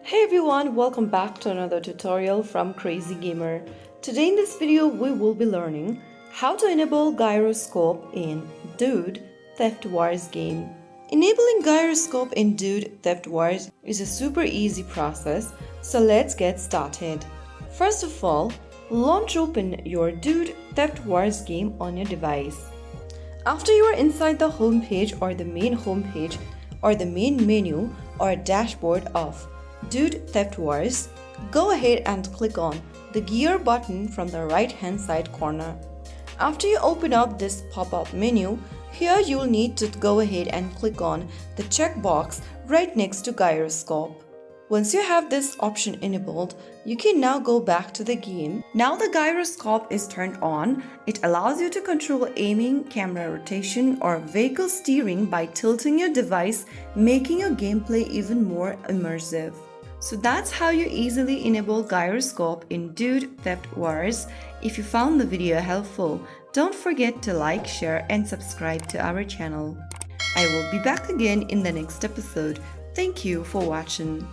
Hey everyone, welcome back to another tutorial from Crazy Gamer. Today in this video we will be learning how to enable gyroscope in Dude Theft Wars game. Enabling gyroscope in Dude Theft Wars is a super easy process, so let's get started. First of all, launch open your Dude Theft Wars game on your device. After you are inside the home page or the main home page or the main menu or dashboard of Dude Theft Wars, go ahead and click on the gear button from the right hand side corner. After you open up this pop-up menu, here you'll need to go ahead and click on the checkbox right next to gyroscope. Once you have this option enabled, you can now go back to the game. Now the gyroscope is turned on. It allows you to control aiming, camera rotation, or vehicle steering by tilting your device, making your gameplay even more immersive. So that's how you easily enable gyroscope in Dude Theft Wars. If you found the video helpful, don't forget to like, share, and subscribe to our channel. I will be back again in the next episode. Thank you for watching.